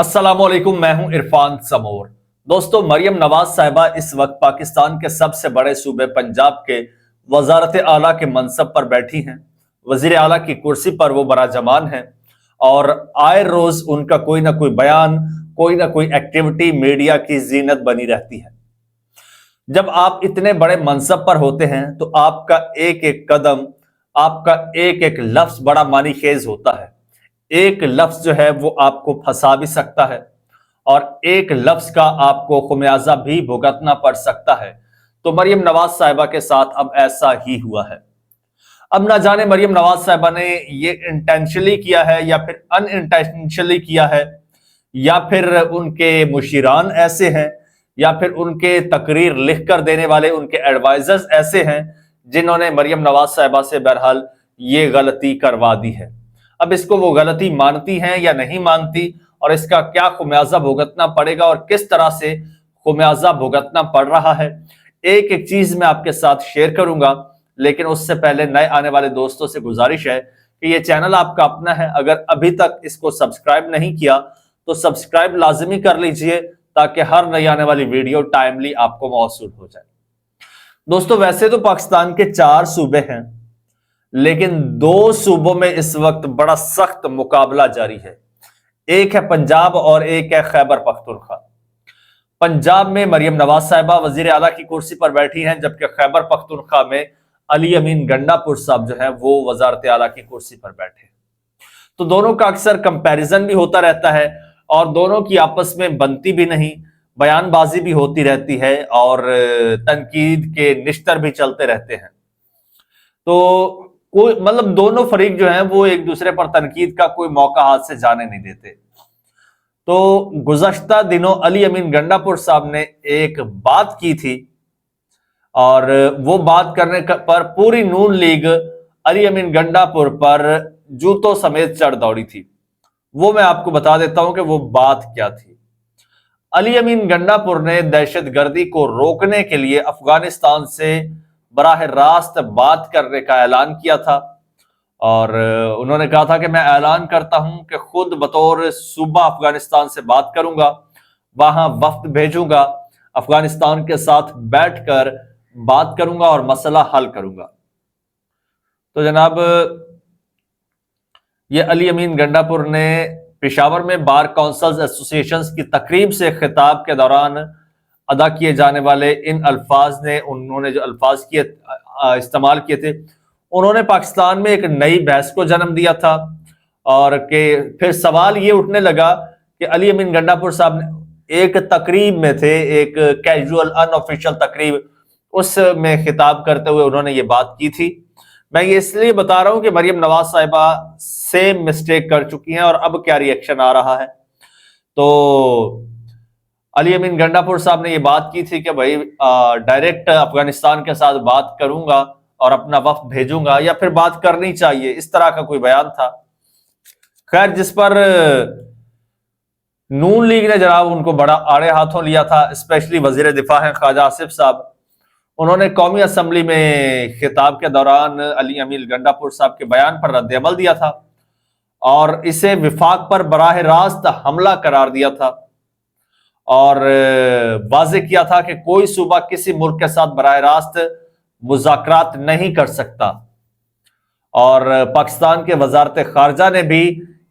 अस्सलाम वालेकुम, मैं हूं इरफान समोर। दोस्तों, मरियम नवाज साहिबा इस वक्त पाकिस्तान के सबसे बड़े सूबे पंजाब के वजारत आला के मनसब पर बैठी हैं। वजीर आला की कुर्सी पर वो बराजमान हैं और आए रोज उनका कोई ना कोई बयान, कोई ना कोई एक्टिविटी मीडिया की जीनत बनी रहती है। जब आप इतने बड़े मनसब पर होते हैं तो आपका एक एक कदम, आपका एक एक लफ्ज बड़ा मानी खेज होता है। एक लफ्ज जो है वो आपको फंसा भी सकता है और एक लफ्ज का आपको खुमियाजा भी भुगतना पड़ सकता है। तो मरियम नवाज साहिबा के साथ अब ऐसा ही हुआ है। अब ना जाने मरियम नवाज साहिबा ने ये इंटेंशनली किया है या फिर अनइंटेंशनली किया है, या फिर उनके मुशीरान ऐसे हैं, या फिर उनके तकरीर लिख कर देने वाले उनके एडवाइजर्स ऐसे हैं जिन्होंने मरियम नवाज साहिबा से बहरहाल ये गलती करवा दी है। अब इसको वो गलती मानती हैं या नहीं मानती, और इसका क्या खुमियाजा भुगतना पड़ेगा और किस तरह से खुमियाजा भुगतना पड़ रहा है, एक एक चीज मैं आपके साथ शेयर करूंगा। लेकिन उससे पहले नए आने वाले दोस्तों से गुजारिश है कि ये चैनल आपका अपना है, अगर अभी तक इसको सब्सक्राइब नहीं किया तो सब्सक्राइब लाजमी कर लीजिए ताकि हर नई आने वाली वीडियो टाइमली आपको मौसूल हो जाए। दोस्तों, वैसे तो पाकिस्तान के 4 सूबे हैं, लेकिन 2 सूबों में इस वक्त बड़ा सख्त मुकाबला जारी है। एक है पंजाब और एक है खैबर पख्तूनख्वा। पंजाब में मरियम नवाज साहिबा वजीर आला की कुर्सी पर बैठी हैं, जबकि खैबर पख्तूनख्वा में अली अमीन गंडापुर साहब जो है वो वजारत आला की कुर्सी पर बैठे। तो दोनों का अक्सर कंपैरिजन भी होता रहता है और दोनों की आपस में बनती भी नहीं, बयानबाजी भी होती रहती है और तनकीद के निश्तर भी चलते रहते हैं। तो कोई मतलब दोनों फरीक जो हैं वो एक दूसरे पर तनकीद का कोई मौका हाथ से जाने नहीं देते। तो गुज़श्ता दिनों अली अमीन गंडापुर साहब ने एक बात की थी और वो बात करने पर पूरी नून लीग अली अमीन गंडापुर पर जूतों समेत चढ़ दौड़ी थी। वो मैं आपको बता देता हूं कि वो बात क्या थी। अली अमीन गंडापुर ने दहशतगर्दी को रोकने के लिए अफगानिस्तान से बराह रास्त बात करने का ऐलान किया था और उन्होंने कहा था कि मैं ऐलान करता हूं कि खुद बतौर सूबा अफगानिस्तान से बात करूंगा, वहां वफ्द भेजूंगा, अफगानिस्तान के साथ बैठकर बात करूंगा और मसला हल करूंगा। तो जनाब, ये अली अमीन गंडापुर ने पेशावर में बार काउंसिल्स एसोसिएशंस की तकरीब से खिताब के दौरान अदा किए जाने वाले इन अल्फाज ने, उन्होंने जो अल्फाज किए इस्तेमाल किए थे, उन्होंने पाकिस्तान में एक नई बहस को जन्म दिया था। और कि फिर सवाल ये उठने लगा कि अली अमीन गंडापुर साहब एक तकरीब में थे, एक कैजुअल अनऑफिशियल तकरीब, उसमें खिताब करते हुए उन्होंने ये बात की थी। मैं ये इसलिए बता रहा हूं कि मरियम नवाज साहिबा सेम मिस्टेक कर चुकी हैं और अब क्या रिएक्शन आ रहा है। तो अली अमीन गंडापुर साहब ने ये बात की थी कि भाई डायरेक्ट अफगानिस्तान के साथ बात करूंगा और अपना वफ्द भेजूंगा, या फिर बात करनी चाहिए, इस तरह का कोई बयान था। खैर, जिस पर नून लीग ने जनाब उनको बड़ा आड़े हाथों लिया था, स्पेशली वजीर दिफा हैं ख्वाजा आसिफ साहब। उन्होंने कौमी असम्बली में खिताब के दौरान अली अमीन गंडापुर साहब के बयान पर रद्द अमल दिया था और इसे विफाक पर बराह रास्त हमला करार दिया था और वाजे किया था कि कोई सूबा किसी मुल्क के साथ बराह रास्त मुज़ाकरात नहीं कर सकता। और पाकिस्तान के वजारत खारजा ने भी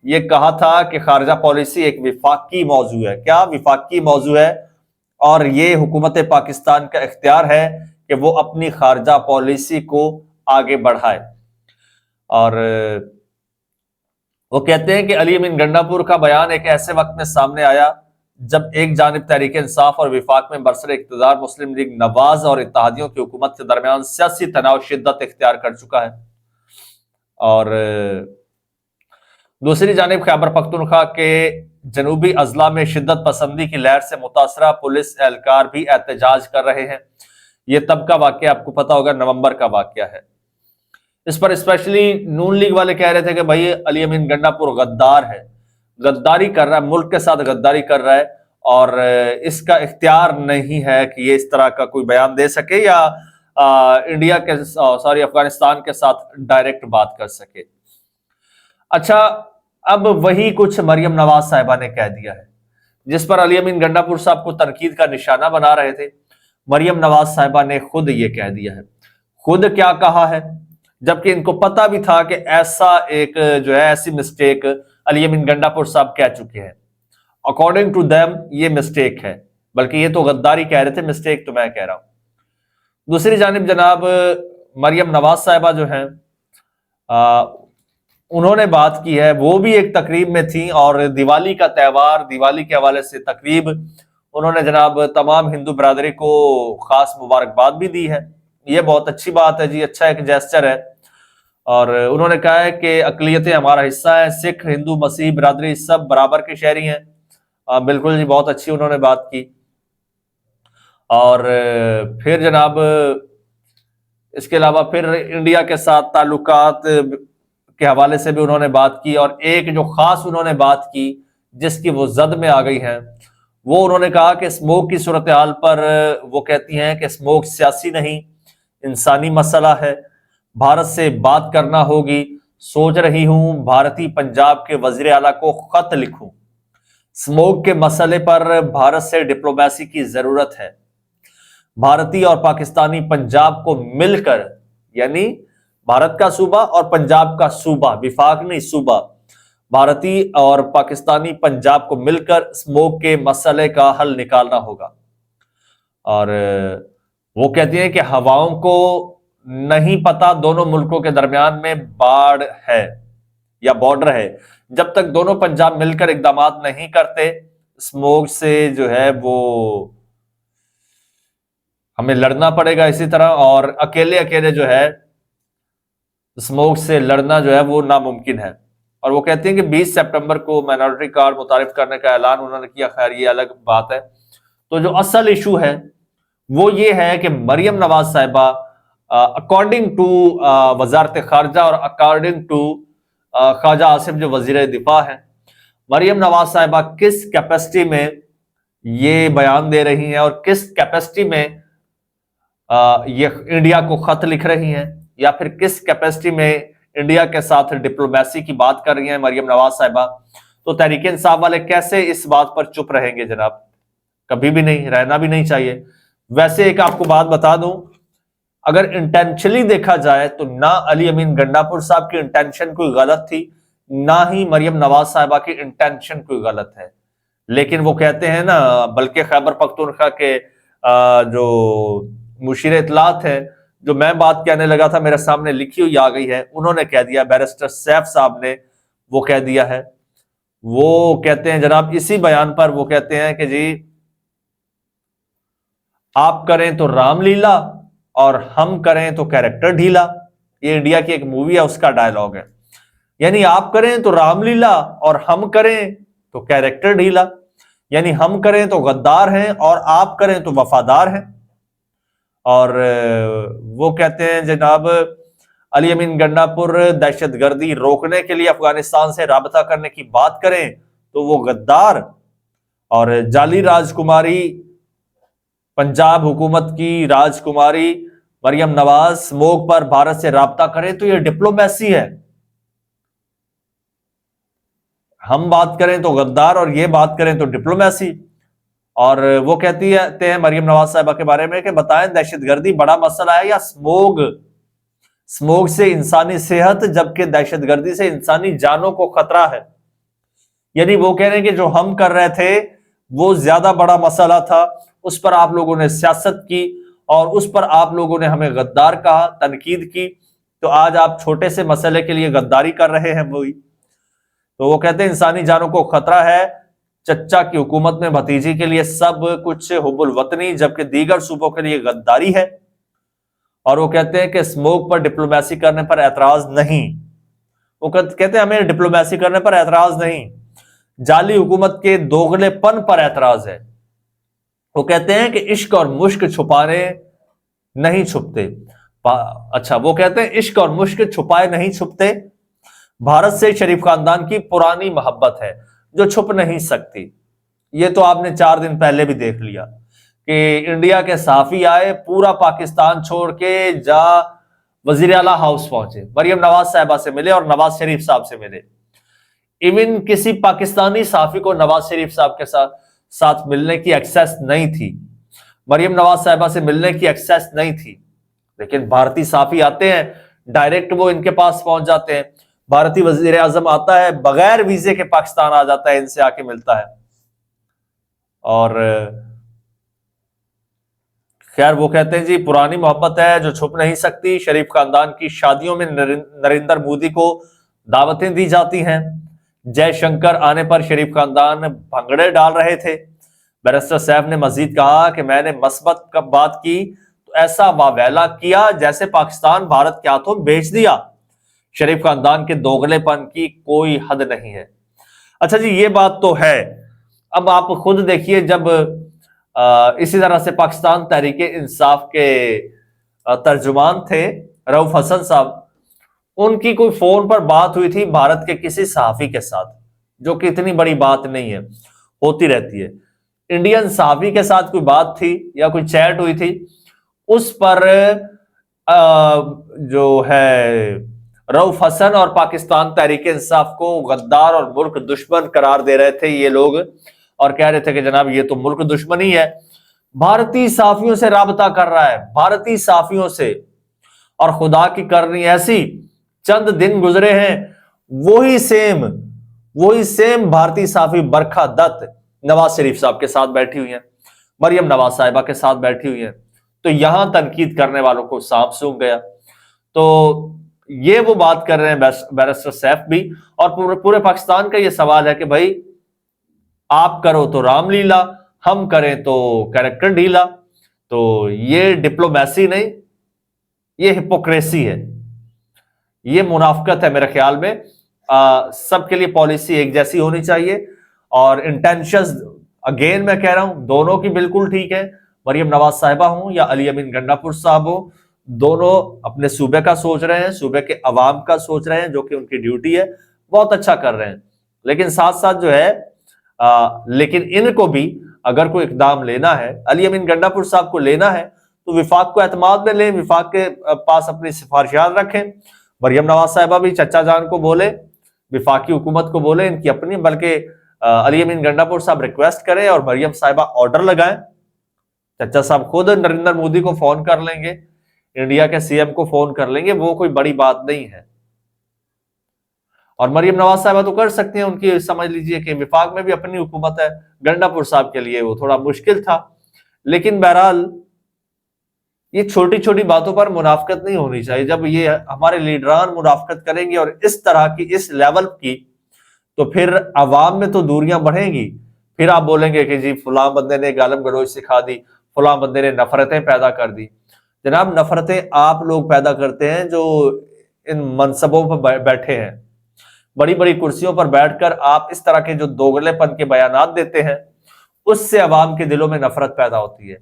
ये कहा था कि खारजा पॉलिसी एक विफाकी मौजू है। क्या विफाकी मौजू है? और ये हुकूमत पाकिस्तान का इख्तियार है कि वो अपनी खारजा पॉलिसी को आगे बढ़ाए। और वो कहते हैं कि अली अमीन गंडापुर का बयान एक ऐसे वक्त में सामने आया जब एक जानिब तहरीक इंसाफ और विफाक में बरसर इक़्तिदार मुस्लिम लीग नवाज और इत्तेहादियों की हुकूमत के दरमियान सियासी तनाव शिद्दत इख्तियार कर चुका है, और दूसरी जानिब खैबर पख्तूनख्वा के जनूबी अजला में शिद्दत पसंदी की लहर से मुतासरा पुलिस एहलकार भी एहतजाज कर रहे हैं। यह तब का वाकया आपको पता होगा, नवंबर का वाकया है। इस पर स्पेशली नून लीग वाले कह रहे थे कि भाई अली अमीन गंडापुर गद्दार है, गद्दारी कर रहा है, मुल्क के साथ गद्दारी कर रहा है और इसका इख्तियार नहीं है कि ये इस तरह का कोई बयान दे सके या इंडिया के अफगानिस्तान के साथ डायरेक्ट बात कर सके। अच्छा, अब वही कुछ मरियम नवाज साहिबा ने कह दिया है। جس پر علی امین گنڈا پور صاحب کو تنقید کا نشانہ بنا رہے تھے، مریم نواز صاحبہ نے خود یہ کہہ دیا ہے۔ خود کیا کہا ہے، جبکہ ان کو پتا بھی تھا کہ ایسا ایک جو ہے ایسی مسٹیک علی امین گنڈا پور صاحب کہہ چکے ہیں۔ اکارڈنگ ٹو دیم یہ مسٹیک ہے، بلکہ یہ تو غداری کہہ رہے تھے، مسٹیک تو میں کہہ رہا ہوں۔ دوسری جانب جناب مریم نواز صاحبہ جو ہیں انہوں نے بات کی ہے، وہ بھی ایک تقریب میں تھیں اور دیوالی کا تہوار، دیوالی کے حوالے سے تقریب، انہوں نے جناب تمام ہندو برادری کو خاص مبارکباد بھی دی ہے۔ یہ بہت اچھی بات ہے جی، اچھا ایک جیسچر ہے، اور انہوں نے کہا ہے کہ اقلیتیں ہمارا حصہ ہیں، سکھ، ہندو، مسیح برادری سب برابر کے شہری ہیں۔ بالکل جی، بہت اچھی انہوں نے بات کی۔ اور پھر جناب اس کے علاوہ پھر انڈیا کے ساتھ تعلقات کے حوالے سے بھی انہوں نے بات کی، اور ایک جو خاص انہوں نے بات کی جس کی وہ زد میں آ گئی ہیں، وہ انہوں نے کہا کہ اسموگ کی صورتحال پر وہ کہتی ہیں کہ اسموگ سیاسی نہیں، انسانی مسئلہ ہے، بھارت سے بات کرنا ہوگی، سوچ رہی ہوں بھارتی پنجاب کے وزیر اعلیٰ کو خط لکھوں، اسموگ کے مسئلے پر بھارت سے ڈپلومیسی کی ضرورت ہے، بھارتی اور پاکستانی پنجاب کو مل کر، یعنی بھارت کا صوبہ اور پنجاب کا صوبہ، وفاق نہیں صوبہ، بھارتی اور پاکستانی پنجاب کو مل کر اسموگ کے مسئلے کا حل نکالنا ہوگا۔ اور وہ کہتی ہیں کہ ہواؤں کو نہیں پتا دونوں ملکوں کے درمیان میں باڑ ہے یا بارڈر ہے، جب تک دونوں پنجاب مل کر اقدامات نہیں کرتے اسموگ سے جو ہے وہ ہمیں لڑنا پڑے گا اسی طرح، اور اکیلے جو ہے اسموگ سے لڑنا جو ہے وہ ناممکن ہے۔ اور وہ کہتے ہیں کہ 20 سپٹمبر کو مائنورٹی کارڈ متعارف کرنے کا اعلان انہوں نے کیا، خیر یہ الگ بات ہے۔ تو جو اصل ایشو ہے وہ یہ ہے کہ مریم نواز صاحبہ اکارڈنگ ٹو وزارت خارجہ اور اکارڈنگ ٹو خواجہ آصف جو وزیر دفاع ہیں، مریم نواز صاحبہ کس کیپیسٹی میں یہ بیان دے رہی ہیں اور کس کیپیسٹی میں یہ انڈیا کو خط لکھ رہی ہیں، یا پھر کس کیپیسٹی میں انڈیا کے ساتھ ڈپلومیسی کی بات کر رہی ہیں مریم نواز صاحبہ، تو تحریک انصاف والے کیسے اس بات پر چپ رہیں گے جناب؟ کبھی بھی نہیں، رہنا بھی نہیں چاہیے۔ ویسے ایک آپ کو بات بتا دوں، اگر انٹینشنلی دیکھا جائے تو نہ علی امین گنڈا پور صاحب کی انٹینشن کوئی غلط تھی، نہ ہی مریم نواز صاحبہ کی انٹینشن کوئی غلط ہے، لیکن وہ کہتے ہیں نا، بلکہ خیبر پختونخوا کے جو مشیر اطلاعات ہیں، جو میں بات کہنے لگا تھا میرے سامنے لکھی ہوئی آ گئی ہے، انہوں نے کہہ دیا، بیرسٹر سیف صاحب نے وہ کہہ دیا ہے، وہ کہتے ہیں جناب اسی بیان پر وہ کہتے ہیں کہ جی آپ کریں تو رام لیلا اور ہم کریں تو کیریکٹر ڈھیلا۔ یہ انڈیا کی ایک مووی ہے، اس کا ڈائلاگ ہے، یعنی آپ کریں تو رام لیلا اور ہم کریں تو کیریکٹر ڈھیلا، یعنی ہم کریں تو غدار ہیں اور آپ کریں تو وفادار ہیں۔ اور وہ کہتے ہیں جناب علی امین گنڈا پور دہشت گردی روکنے کے لیے افغانستان سے رابطہ کرنے کی بات کریں تو وہ غدار، اور جعلی راجکماری پنجاب حکومت کی راجکماری مریم نواز اسموگ پر بھارت سے رابطہ کریں تو یہ ڈپلومیسی ہے۔ ہم بات کریں تو غدار اور یہ بات کریں تو ڈپلومیسی۔ اور وہ کہتی ہیں مریم نواز صاحبہ کے بارے میں کہ بتائیں دہشت گردی بڑا مسئلہ ہے یا اسموگ سے انسانی صحت، جبکہ دہشت گردی سے انسانی جانوں کو خطرہ ہے۔ یعنی وہ کہہ رہے ہیں کہ جو ہم کر رہے تھے وہ زیادہ بڑا مسئلہ تھا، اس پر آپ لوگوں نے سیاست کی اور اس پر آپ لوگوں نے ہمیں غدار کہا، تنقید کی، تو آج آپ چھوٹے سے مسئلے کے لیے غداری کر رہے ہیں۔ وہی تو وہ کہتے ہیں انسانی جانوں کو خطرہ ہے، چچا کی حکومت میں بھتیجی کے لیے سب کچھ حب الوطنی، جبکہ دیگر صوبوں کے لیے غداری ہے۔ اور وہ کہتے ہیں کہ اسموگ پر ڈپلومیسی کرنے پر اعتراض نہیں، وہ کہتے ہیں ہمیں ڈپلومیسی کرنے پر اعتراض نہیں، جعلی حکومت کے دوغلے پن پر اعتراض ہے۔ وہ کہتے ہیں کہ عشق اور مشک چھپانے نہیں چھپتے، اچھا وہ کہتے ہیں عشق اور مشک چھپائے نہیں چھپتے، بھارت سے شریف خاندان کی پرانی محبت ہے جو چھپ نہیں سکتی۔ یہ تو آپ نے 4 دن پہلے بھی دیکھ لیا کہ انڈیا کے صحافی آئے، پورا پاکستان چھوڑ کے وزیر اعلیٰ ہاؤس پہنچے، مریم نواز صاحبہ سے ملے اور نواز شریف صاحب سے ملے۔ ایون کسی پاکستانی صحافی کو نواز شریف صاحب کے ساتھ साथ मिलने की एक्सेस नहीं थी, मरियम नवाज साहिबा से मिलने की एक्सेस नहीं थी। लेकिन भारतीय साफी आते हैं, डायरेक्ट वो इनके पास पहुंच जाते हैं। भारतीय वजीर आजम आता है, बगैर वीजे के पाकिस्तान आ जाता है, इनसे आके मिलता है। और खैर वो कहते हैं जी पुरानी मोहब्बत है जो छुप नहीं सकती। शरीफ खानदान की शादियों में नरेंद्र मोदी को दावतें दी जाती हैं। जयशंकर आने पर शरीफ खानदान भंगड़े डाल रहे थे। बैरिस्टर सैफ ने मजीद कहा कि मैंने मस्बत कब बात की तो ऐसा वावेला किया जैसे पाकिस्तान भारत के हाथों बेच दिया। शरीफ खानदान के दोगलेपन की कोई हद नहीं है। अच्छा जी, ये बात तो है। अब आप खुद देखिए, जब इसी तरह से पाकिस्तान तहरीक इंसाफ के तर्जुमान थे रऊफ हसन साहब, उनकी कोई फोन पर बात हुई थी भारत के किसी सहाफी के साथ, जो कि इतनी बड़ी बात नहीं है, होती रहती है। इंडियन सहाफी के साथ कोई बात थी या कोई चैट हुई थी, उस पर जो है रऊफ हसन और पाकिस्तान तहरीक इंसाफ को गद्दार और मुल्क दुश्मन करार दे रहे थे ये लोग, और कह रहे थे कि जनाब ये तो मुल्क दुश्मन ही है। भारतीय साफियों से राबता कर रहा है, भारतीय साफियों से। और खुदा की करनी ऐसी, चंद दिन गुजरे हैं, वही सेम भारतीय साफी बरखा दत्त नवाज शरीफ साहब के साथ बैठी हुई है, मरियम नवाज साहिबा के साथ बैठी हुई है। तो यहां तनकीद करने वालों को सांप सूंघ गया। तो ये वो बात कर रहे हैं बैरिस्टर सैफ भी, और पूरे पाकिस्तान का ये सवाल है कि भाई आप करो तो रामलीला, हम करें तो कैरेक्टर ढीला। तो ये डिप्लोमेसी नहीं, ये हिपोक्रेसी है, ये मुनाफकत है मेरे ख्याल में। सबके लिए पॉलिसी एक जैसी होनी चाहिए, और इंटेंशंस अगेन मैं कह रहा हूं दोनों की बिल्कुल ठीक है। मरियम नवाज साहिबा हो या अली अमीन गंडापुर साहब हो, दोनों अपने सूबे का सोच रहे हैं, सूबे के अवाम का सोच रहे हैं, जो कि उनकी ड्यूटी है, बहुत अच्छा कर रहे हैं। लेकिन साथ साथ जो है लेकिन इनको भी अगर कोई इकदाम लेना है, अली अमीन गंडापुर साहब को लेना है, तो विफाक को एतमाद में लें, विफाक के पास अपनी सिफारिशात रखें। मरियम नवाज साहिबा भी चचा जान को बोले, विफाकी हुकूमत को बोले इनकी अपनी, बल्कि अली अमीन गंडापुर साहब रिक्वेस्ट करें और मरियम साहिबा ऑर्डर लगाएं। चचा साहब खुद नरेंद्र मोदी को फोन कर लेंगे, इंडिया के सीएम को फोन कर लेंगे, वो कोई बड़ी बात नहीं है। और मरियम नवाज साहिबा तो कर सकते हैं, उनकी समझ लीजिए कि विफाक में भी अपनी हुकूमत है। गंडापुर साहब के लिए वो थोड़ा मुश्किल था, लेकिन बहरहाल ये छोटी छोटी बातों पर मुनाफकत नहीं होनी चाहिए। जब ये हमारे लीडरान मुनाफकत करेंगे और इस तरह की, इस लेवल की, तो फिर अवाम में तो दूरियां बढ़ेंगी। फिर आप बोलेंगे कि जी फलां बंदे ने गालम गलोच सिखा दी, फलां बंदे ने नफरतें पैदा कर दी। जनाब नफरतें आप लोग पैदा करते हैं जो इन मनसबों पर बैठे हैं। बड़ी बड़ी कुर्सियों पर बैठकर आप इस तरह के जो दोगलेपन के बयानात देते हैं, उससे अवाम के दिलों में नफरत पैदा होती है।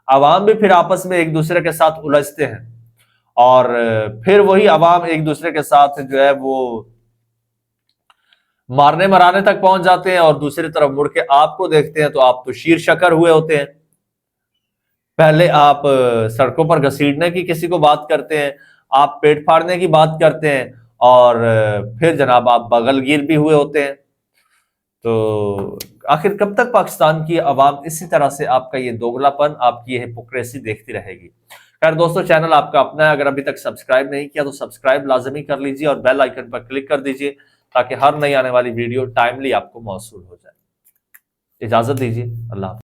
अवाम भी फिर आपस में एक दूसरे के साथ उलझते हैं, और फिर वही अवाम एक दूसरे के साथ जो है वो मारने मराने तक पहुंच जाते हैं, और दूसरी तरफ मुड़ के आपको देखते हैं तो आप तो शीर शकर हुए होते हैं। पहले आप सड़कों पर घसीटने की किसी को बात करते हैं, आप पेट फाड़ने की बात करते हैं, और फिर जनाब आप बगलगीर भी हुए होते हैं। तो आखिर कब तक पाकिस्तान की आवाम इसी तरह से आपका ये दोगलापन, आपकी ये हिपोक्रेसी देखती रहेगी। खैर दोस्तों, चैनल आपका अपना है, अगर अभी तक सब्सक्राइब नहीं किया तो सब्सक्राइब लाजमी कर लीजिए और बेल आइकन पर क्लिक कर दीजिए, ताकि हर नई आने वाली वीडियो टाइमली आपको मौसूल हो जाए। इजाजत दीजिए, अल्लाह हाफ़िज़।